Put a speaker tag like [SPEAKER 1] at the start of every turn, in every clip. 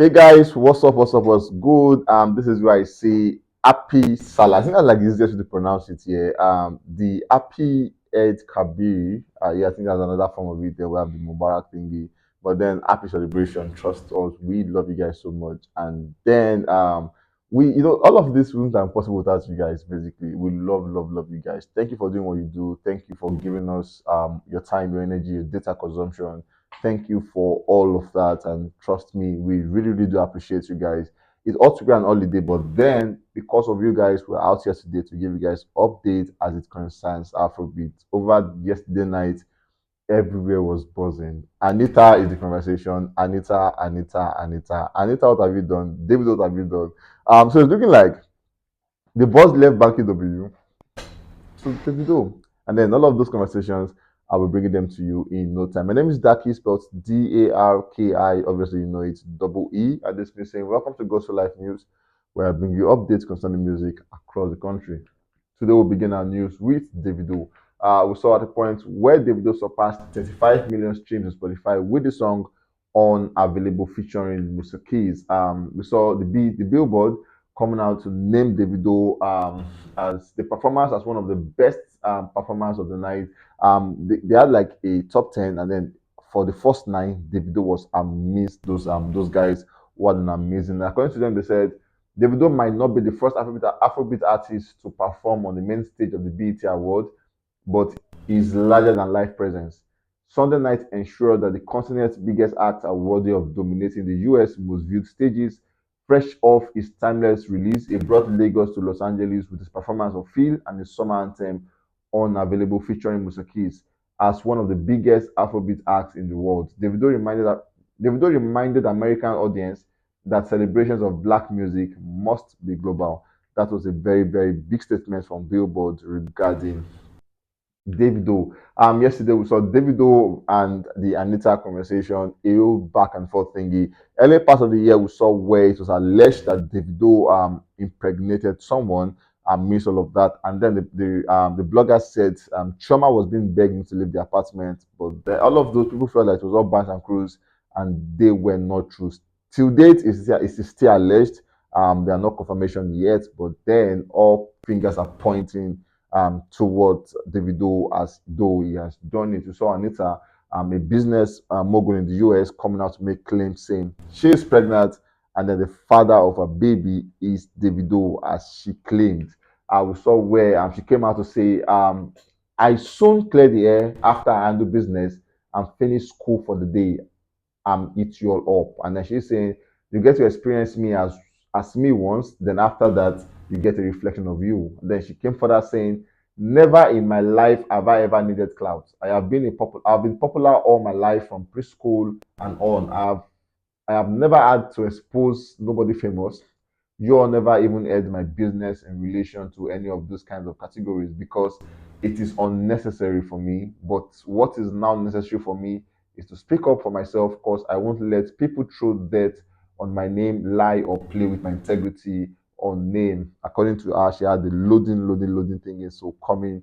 [SPEAKER 1] Hey guys, what's up? What's up? What's good? This is where I say Happy Salah. I think that's like the easiest way to pronounce it here. The Happy Eid Kabir. Yeah, I think that's another form of it. There we have the Mubarak thingy, but then Happy Celebration. Trust us, we love you guys so much. And then all of this wouldn't have possible without you guys. Basically, we love, love, love you guys. Thank you for doing what you do. Thank you for giving us your time, your energy, your data consumption. Thank you for all of that. And trust me, we really, really do appreciate you guys. It's ought to be an holiday, but then because of you guys, we're out here today to give you guys updates as it concerns Afrobeat. Over yesterday night, everywhere was buzzing. Anita is the conversation. Anita, Anita, Anita. Anita, what have you done? David, what have you done? So it's looking like the buzz left Banky W. So Davido. And then all of those conversations, I will bring them to you in no time. My name is Daki, spelled Darki. Obviously, you know it's double E. At this point, saying welcome to Gospel Life News, where I bring you updates concerning music across the country. Today, we'll begin our news with Davido. We saw at a point where Davido surpassed 35 million streams on Spotify with the song Unavailable featuring Musa Keys. We saw the Billboard coming out to name Davido as the performance as one of the best performers of the night. They had like a top 10, and then for the first nine, Davido was amazed. Those guys were an amazing. According to them, they said Davido might not be the first Afrobeat artist to perform on the main stage of the BET Award, but is larger than life presence. Sunday night ensured that the continent's biggest acts are worthy of dominating the US most viewed stages. Fresh off his timeless release, he brought Lagos to Los Angeles with his performance of Feel and his summer anthem Unavailable featuring Musa Keys as one of the biggest Afrobeat acts in the world. Davido reminded American audience that celebrations of black music must be global. That was a very, very big statement from Billboard regarding Davido. Yesterday we saw Davido and the Anita conversation, a whole back and forth thingy. Early part of the year, we saw where it was alleged that Davido impregnated someone and missed all of that. And then the blogger said Choma was being begged to leave the apartment, but all of those people felt like it was all bands and crews, and they were not true. Till date, it's still alleged. There are no confirmation yet, but then all fingers are pointing towards Davido as though he has done it. We saw Anita, a business mogul in the US, coming out to make claims saying she is pregnant and then the father of a baby is Davido, as she claimed. We saw where she came out to say, I soon clear the air after I handle business and finish school for the day. Eat you all up. And then she's saying, you get to experience me as me once, then after that, you get a reflection of you. And then she came further saying, never in my life have I ever needed clout. I've been popular all my life from preschool and on. I have never had to expose nobody famous. You all never even heard my business in relation to any of those kinds of categories because it is unnecessary for me. But what is now necessary for me is to speak up for myself because I won't let people throw dirt on my name, lie, or play with my integrity or name. According to her, she had the loading thing is so coming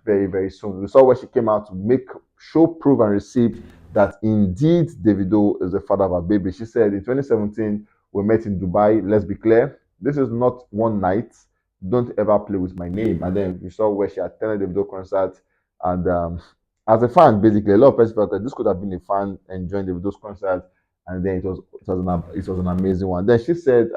[SPEAKER 1] very, very soon. We saw where she came out to make show, prove, and receipt that indeed Davido is the father of her baby. She said in 2017, we met in Dubai. Let's be clear, this is not one night. Don't ever play with my name. And then we saw where she attended the Davido concert. And as a fan, basically, a lot of people felt that this could have been a fan enjoying Davido's concert. And then it was an amazing one. Then she said,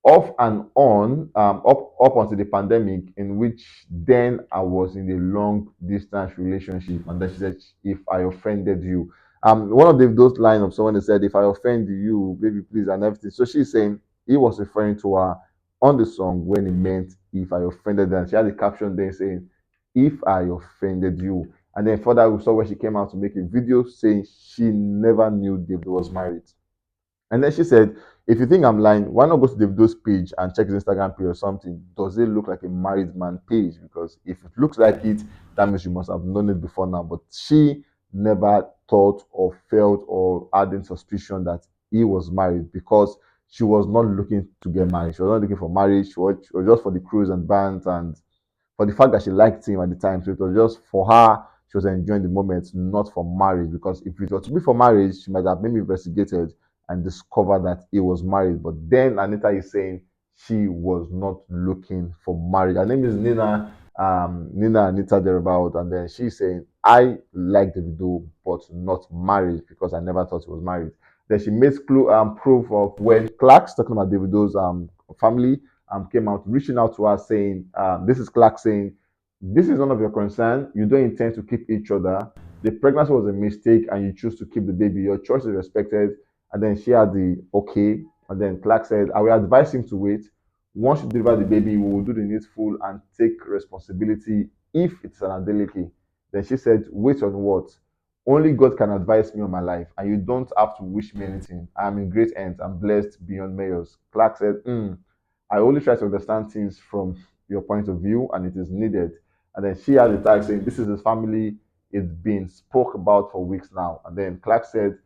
[SPEAKER 1] off and on, up until the pandemic, in which then I was in a long distance relationship, and then she said, "If I offended you," one of those lines of someone that said, "If I offend you, baby, please," and everything. So she's saying he was referring to her on the song when he meant if I offended her. And she had a caption there saying, "If I offended you," and then further we saw where she came out to make a video saying she never knew David was married. And then she said, if you think I'm lying, why not go to Davido's page and check his Instagram page or something? Does it look like a married man page? Because if it looks like it, that means you must have known it before now. But she never thought or felt or had any suspicion that he was married because she was not looking to get married. She was not looking for marriage. She was just for the cruise and bands and for the fact that she liked him at the time. So it was just for her. She was enjoying the moment, not for marriage. Because if it was to be for marriage, she might have maybe investigated and discovered that he was married. But then Anita is saying she was not looking for marriage. Her name is Nina, Nina Anita thereabout, and then she's saying, I like Davido, but not marriage because I never thought he was married. Then she makes proof of when Clark's talking about Davido's family came out, reaching out to her saying, this is Clark saying, this is none of your concern. You don't intend to keep each other. The pregnancy was a mistake and you choose to keep the baby. Your choice is respected. And then she had the okay. And then Clark said, I will advise him to wait. Once you deliver the baby, we will do the needful and take responsibility if it's an adeleke. Then she said, wait on what? Only God can advise me on my life, and you don't have to wish me anything. I am in great hands. I'm blessed beyond measures. Clark said, I only try to understand things from your point of view, and it is needed. And then she had the tag saying, this is his family. It's been spoke about for weeks now. And then Clark said,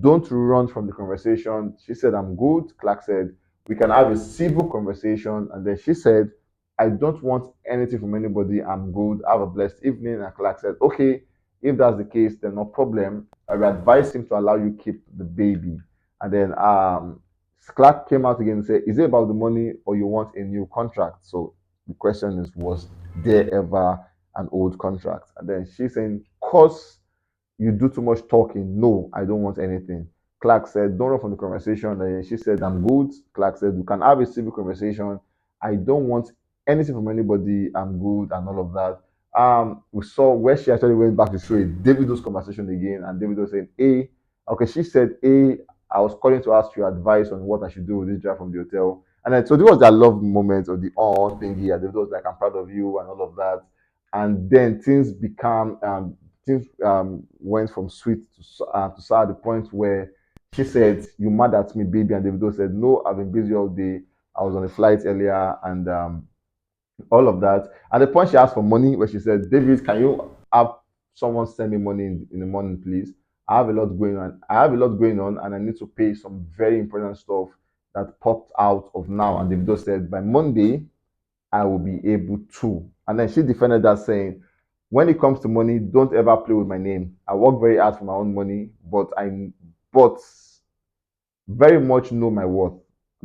[SPEAKER 1] don't run from the conversation. She said, I'm good. Clark said, we can have a civil conversation. And then she said, I don't want anything from anybody. I'm good. Have a blessed evening. And Clark said, okay, if that's the case, then no problem. I will advise him to allow you keep the baby. And then Clark came out again and said, is it about the money or you want a new contract? So the question is, was there ever an old contract? And then she's saying, cause you do too much talking. No, I don't want anything. Clark said, don't run from the conversation. And then she said, I'm good. Clark said, we can have a civil conversation. I don't want anything from anybody. I'm good and all of that. We saw where she actually went back to show it, Davido's conversation again, and Davido said, hey, okay, she said, hey, I was calling to ask your advice on what I should do with this drive from the hotel. And then so there was that love moment of the thingy, and Davido was like, I'm proud of you and all of that. And then things went from sweet to sour at the point where she said, you mad at me, baby? And Davido said, no, I've been busy all day. I was on a flight earlier and all of that. At the point she asked for money, where she said, David, can you have someone send me money in the morning, please? I have a lot going on. I have a lot going on, and I need to pay some very important stuff that popped out of now. And Davido said, by Monday, I will be able to. And then she defended that saying, when it comes to money, don't ever play with my name. I work very hard for my own money, but very much know my worth.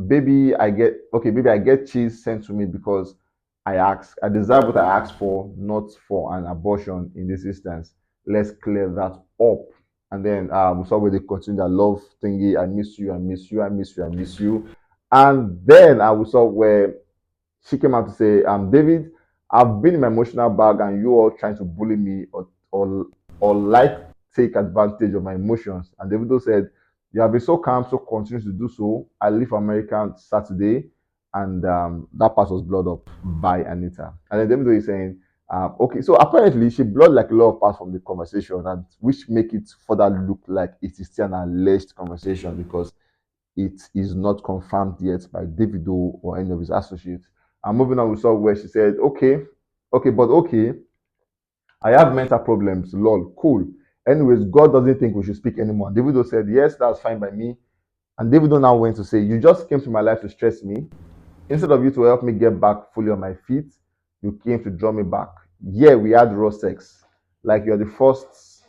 [SPEAKER 1] Baby, I get cheese sent to me because I ask. I deserve what I asked for, not for an abortion in this instance. Let's clear that up. And then we saw where they continue that love thingy. I miss you, I miss you, I miss you, I miss you. And then I saw where she came out to say, David, I've been in my emotional bag and you all trying to bully me or like take advantage of my emotions. And Davido said, you have been so calm, so continue to do so. I leave America on Saturday. And that part was blown up by Anita. And then Davido is saying, okay, so apparently she blood like a lot of parts from the conversation, and which make it further look like it is still an alleged conversation because it is not confirmed yet by Davido or any of his associates. And moving on, we saw where she said, okay, I have mental problems. Lol, cool. Anyways, God doesn't think we should speak anymore. Davido said, yes, that's fine by me. And Davido now went to say, you just came to my life to stress me. Instead of you to help me get back fully on my feet, you came to draw me back. Yeah, we had raw sex. Like you're the first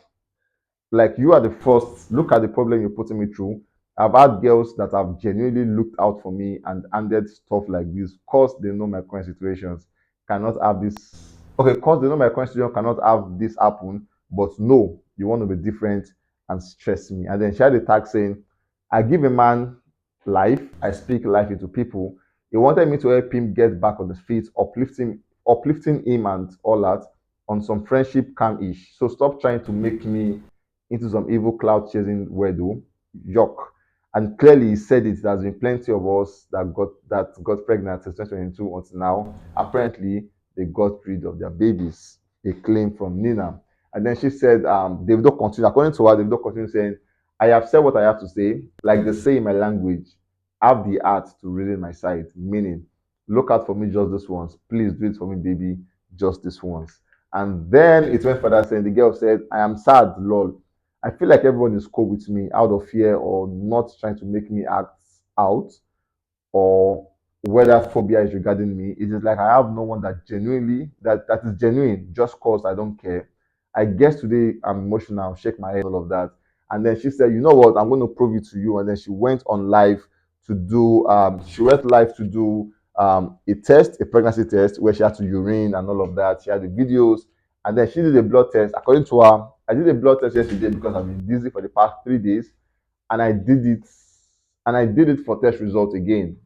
[SPEAKER 1] like you are the first. Look at the problem you're putting me through. I've had girls that have genuinely looked out for me and handed stuff like this because they know my current situations cannot have this. Okay, because they know my current situation cannot have this happen, but no, you want to be different and stress me. And then she had a tag saying, I give a man life, I speak life into people. He wanted me to help him get back on his feet, uplifting him and all that on some friendship calm-ish. So stop trying to make me into some evil cloud chasing weirdo. Yuck. And clearly he said it. There's been plenty of us that got pregnant since 2022 until now. Apparently, they got rid of their babies. A claim from Nina. And then she said, Davido continued, according to her, Davido continued saying, I have said what I have to say. Like they say in my language, have the art to read my side. Meaning, look out for me just this once. Please do it for me, baby, just this once. And then it went further saying, the girl said, I am sad, lol. I feel like everyone is cool with me out of fear or not trying to make me act out or whether phobia is regarding me. It is like I have no one that is genuine just cause I don't care. I guess today I'm emotional, shake my head, all of that. And then she said, you know what, I'm going to prove it to you. And then she went on live to do, a test, a pregnancy test, where she had to urine and all of that. She had the videos, and then she did a blood test. According to her, I did a blood test yesterday because I've been busy for the past 3 days, and I did it for test result again.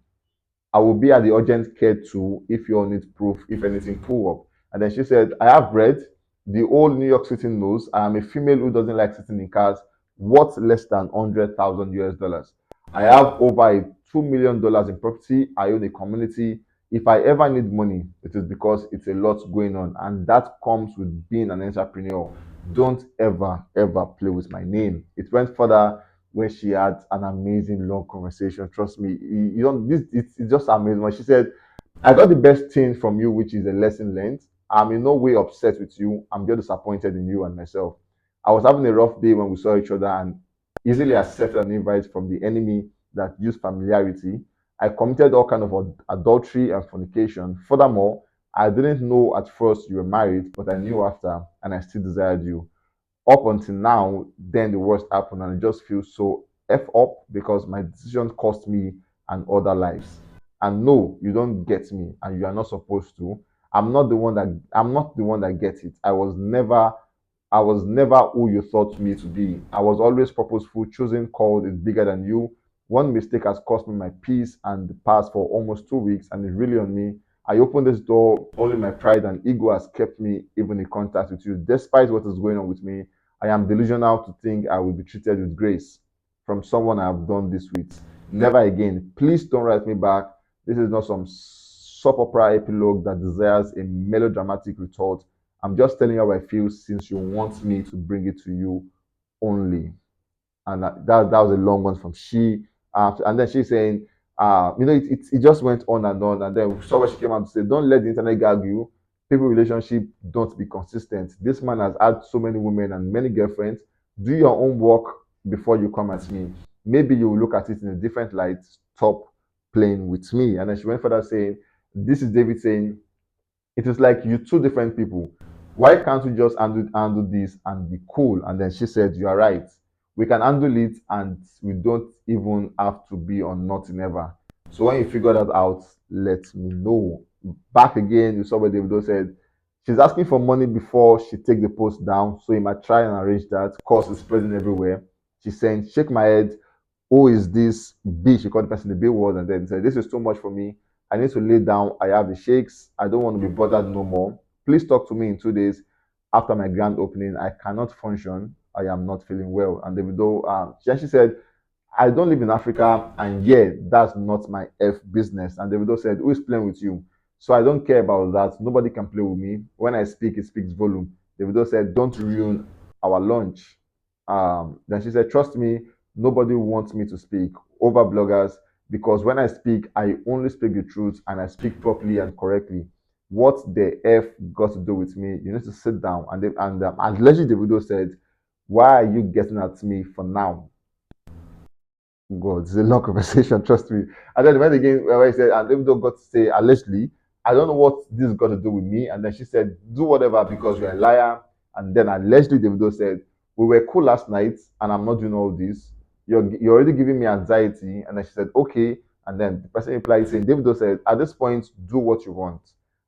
[SPEAKER 1] I will be at the urgent care too if you all need proof, if anything pull up. And then she said, I have read the old New York City knows I am a female who doesn't like sitting in cars worth less than 100,000 US dollars. I have over a $2 million in property. I own a community. If I ever need money, it is because it's a lot going on. And that comes with being an entrepreneur. Don't ever play with my name. It went further when she had an amazing long conversation. Trust me, you don't. It's just amazing. When she said, "I got the best thing from you, which is a lesson learned. I'm in no way upset with you. I'm just disappointed in you and myself. I was having a rough day when we saw each other and easily accepted an invite from the enemy that used familiarity. I committed all kind of adultery and fornication. Furthermore, I didn't know at first you were married, but I knew after, and I still desired you up until now. Then the worst happened, and I just feel so f up because my decision cost me and other lives. And no, you don't get me, and you are not supposed to. I'm not the one that gets it. I was never who you thought me to be. I was always purposeful. Choosing called is bigger than you. One mistake has cost me my peace and the past for almost 2 weeks, and it's really on me. I opened this door. Only my pride and ego has kept me even in contact with you. Despite what is going on with me, I am delusional to think I will be treated with grace from someone I have done this with. Never again. Please don't write me back. This is not some soap opera epilogue that desires a melodramatic retort. I'm just telling you how I feel since you want me to bring it to you only. And that was a long one from she. And then she's saying, it just went on and on. And then we saw what she came out to say, don't let the internet gag you. People relationship don't be consistent. This man has had so many women and many girlfriends. Do your own work before you come at me. Maybe you will look at it in a different light. Stop playing with me. And then she went further saying, this is David saying, it is like you two different people. Why can't we just handle this and be cool? And then she said, you are right. We can handle it and we don't even have to be on nothing ever. So when you figure that out, let me know. Back again, you saw what Davido said. She's asking for money before she take the post down. So you might try and arrange that. Of course, it's spreading everywhere. She's saying, shake my head. Who is this bitch? She called the person the big word and then said, this is too much for me. I need to lay down. I have the shakes. I don't want to be bothered no more. Please talk to me in 2 days after my grand opening. I cannot function. I am not feeling well. And Davido, she said, I don't live in Africa, and yeah, that's not my F business. And Davido said, who is playing with you? So I don't care about that. Nobody can play with me. When I speak, it speaks volume. Davido said, don't ruin our lunch. Then she said, trust me, nobody wants me to speak over bloggers because when I speak, I only speak the truth and I speak properly and correctly. What the F got to do with me? You need to sit down. And allegedly, Davido said, why are you getting at me for now? God, it's a long conversation, trust me. And then the went again where he said, and Davido got to say, allegedly, I don't know what this got to do with me. And then she said, do whatever because you're a liar. And then allegedly, Davido said, we were cool last night and I'm not doing all this. You're already giving me anxiety. And then she said, okay. And then the person replied saying, Davido said, at this point, do what you want.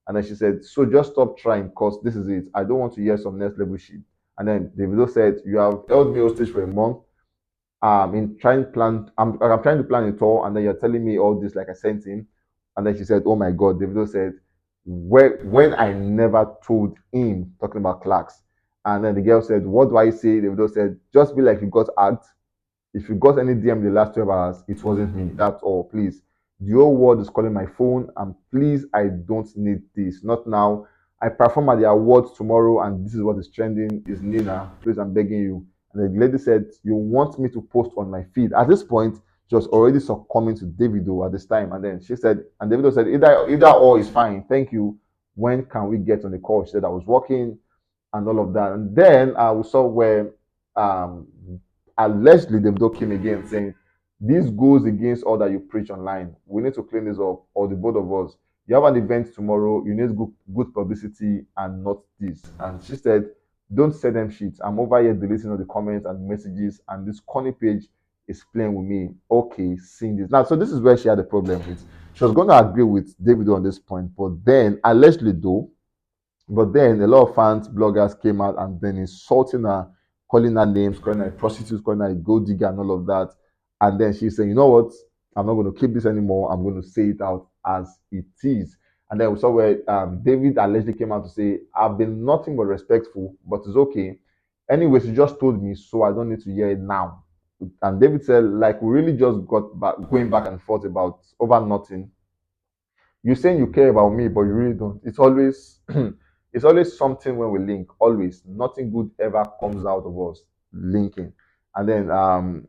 [SPEAKER 1] And then she said, so just stop trying because this is it. I don't want to hear some next level shit. And then Davido said, you have held me hostage for a month in trying plan I'm trying to plan a tour and then you're telling me all this like I sent him. And then she said, oh my god, Davido said, when I never told him, talking about Clarks. And then the girl said, what do I say? Davido said, just be like you got hacked. If you got any DM in the last 12 hours, it wasn't me. That's all. Please. The whole world is calling my phone, and please, I don't need this. Not now. I perform at the awards tomorrow, and this is what is trending. Is Nina. Please, I'm begging you. And the lady said, you want me to post on my feed. At this point, she was already succumbing to Davido at this time. And then she said, and Davido said, either or is fine. Thank you. When can we get on the call? She said, I was working and all of that. And then we saw where um, allegedly Davido came again saying, this goes against all that you preach online. We need to clean this up, or the both of us. You have an event tomorrow, you need good publicity and not this. And she said, Don't send them shit. I'm over here deleting all the comments and messages, and this corny page is playing with me. Okay, seeing this now. So this is where she had a problem with. She was going to agree with David on this point, but then allegedly though, but then a lot of fans, bloggers came out and then insulting her, calling her names, calling her a prostitute, calling her a gold digger, and all of that. And then she's saying, you know what? I'm not going to keep this anymore. I'm going to say it out as it is. And then we saw where David allegedly came out to say, I've been nothing but respectful, but it's okay. Anyways, you just told me, so I don't need to hear it now. And David said, like, we really just got back, going back and forth about over nothing. You're saying you care about me, but you really don't. It's always it's always something when we link. Always, nothing good ever comes out of us linking. And then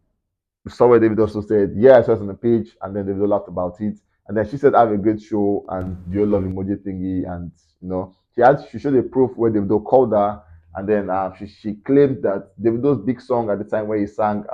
[SPEAKER 1] saw where David also said, yeah, I saw it on the page, and then David laughed about it. And then she said, have a great show, and do you love emoji thingy, and she showed a proof where Davido called her, and then she claimed that Davido's big song at the time where he sang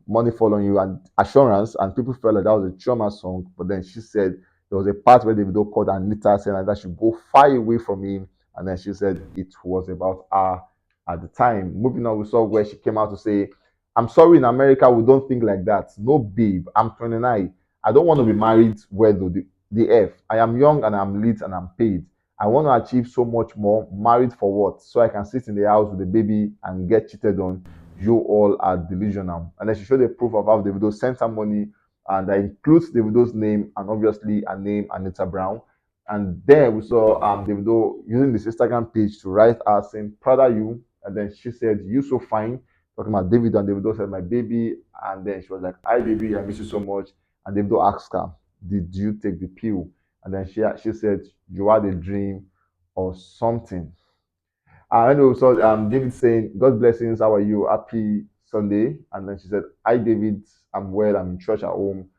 [SPEAKER 1] Money Fall on You and Assurance, and people felt like that was a trauma song, but then she said there was a part where Davido called Anita saying that she go far away from him, and then she said it was about her at the time. Moving on, we saw where she came out to say, I'm sorry, in America, we don't think like that. No, babe, I'm 29. I don't want to be married where the F. I am young and I'm lit and I'm paid. I want to achieve so much more. Married for what? So I can sit in the house with a baby and get cheated on. You all are delusional. And then she showed a proof of how Davido sent her money, and that includes Davido's name and obviously a name, Anita Brown. And then we saw Davido using this Instagram page to write her saying, proud of you. And then she said, you so fine, talking about David, and Davido said, my baby. And then she was like, hi, baby, I miss you so much. And Davido asked her, did you take the pill? And then she said, you had a dream or something. I know. So David saying, God blessings, how are you? Happy Sunday. And then she said, hi, David, I'm well, I'm in church at home.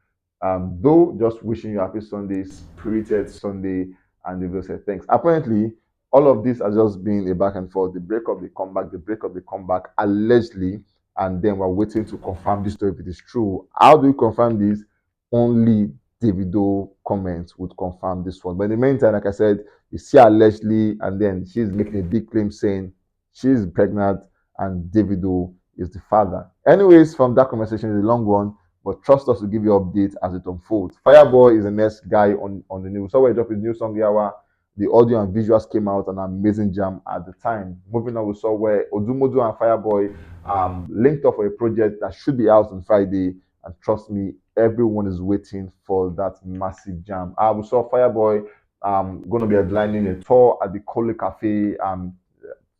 [SPEAKER 1] Though just wishing you happy Sunday, spirited Sunday. And David said, thanks. Apparently, all of this has just been a back and forth. The breakup, the comeback, the breakup, the comeback, allegedly. And then we're waiting to confirm this story if it is true. How do you confirm this? Only Davido comments would confirm this one. But in the meantime, like I said, you see her allegedly, and then she's making a big claim saying she's pregnant and Davido is the father. Anyways, from that conversation, is a long one, but trust us to give you updates as it unfolds. Fireboy is the next guy on the news. So we dropped his new song, Yawa. The audio and visuals came out, an amazing jam at the time. Moving on, we saw where Odumodu and Fireboy linked up for a project that should be out on Friday. And trust me, everyone is waiting for that massive jam. We saw Fireboy going to be headlining a tour at the Cole Cafe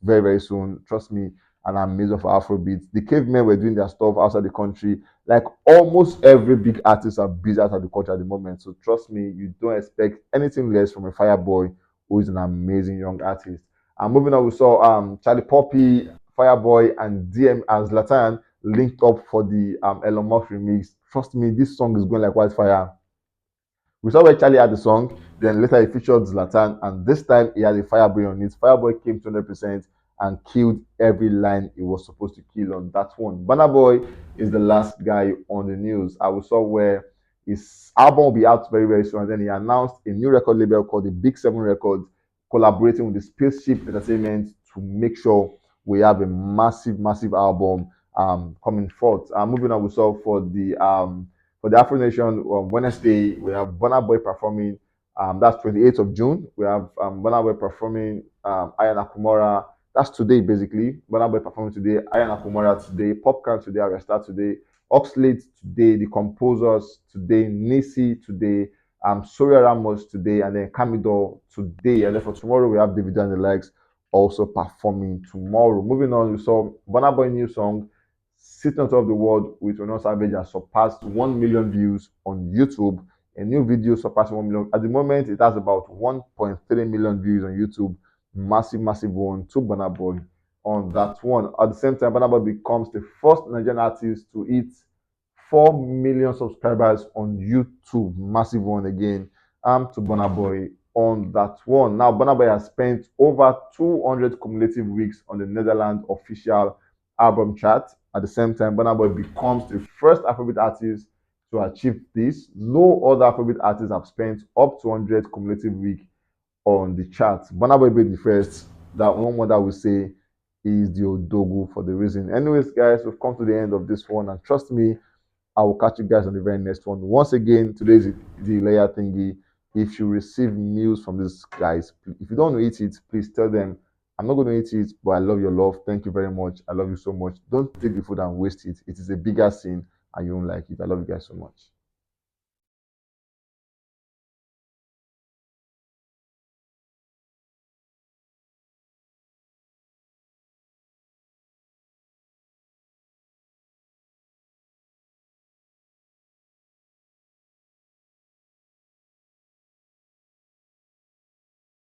[SPEAKER 1] very, very soon. Trust me, and I'm amazed for Afrobeat. The Cavemen were doing their stuff outside the country. Like almost every big artist are busy outside the country at the moment. So trust me, you don't expect anything less from a Fireboy who is an amazing young artist. And moving on, we saw Charlie Poppy, Fireboy, and DM and Zlatan linked up for the Elon Musk remix. Trust me, this song is going like wildfire. We saw where Charlie had the song, then later he featured Zlatan, and this time he had a Fireboy on it. Fireboy came 200% and killed every line he was supposed to kill on that one. Burna Boy is the last guy on the news. I will saw where his album will be out very, very soon, and then he announced a new record label called the Big Seven Records, collaborating with the Spaceship Entertainment to make sure we have a massive, massive album coming forth. Moving on, we saw for the Afro Nation on Wednesday, we have Burna Boy performing. That's 28th of June. We have Burna Boy performing Aya Nakamura. That's today, basically. Burna Boy performing today. Aya Nakamura today. Popcorn today. Arresta today. Oxlade today. The Composers today. Nisi today. Soria Ramos today. And then Camidor today. And then for tomorrow, we have Davido and the likes also performing tomorrow. Moving on, we saw Burna Boy new song, Sitting on Top of the World with Renault Savage has surpassed 1 million views on YouTube. A new video surpassed 1 million. At the moment, it has about 1.3 million views on YouTube. Massive, massive one to Burna Boy on that one. At the same time, Burna Boy becomes the first Nigerian artist to hit 4 million subscribers on YouTube. Massive one again. To Burna Boy on that one. Now, Burna Boy has spent over 200 cumulative weeks on the Netherlands official album chart. At the same time, Burna Boy becomes the first Afrobeat artist to achieve this. No other Afrobeat artists have spent up to 100 cumulative weeks on the chart. Burna Boy being the first. that one mother will say is the Odogu for the reason. Anyways, guys, we've come to the end of this one, and trust me, I will catch you guys on the very next one. Once again, today is the layer thingy. If you receive meals from these guys, if you don't want to eat it, please tell them, I'm not going to eat it, but I love your love. Thank you very much. I love you so much. Don't take the food and waste it. It is a bigger sin, and you won't like it. I love you guys so much.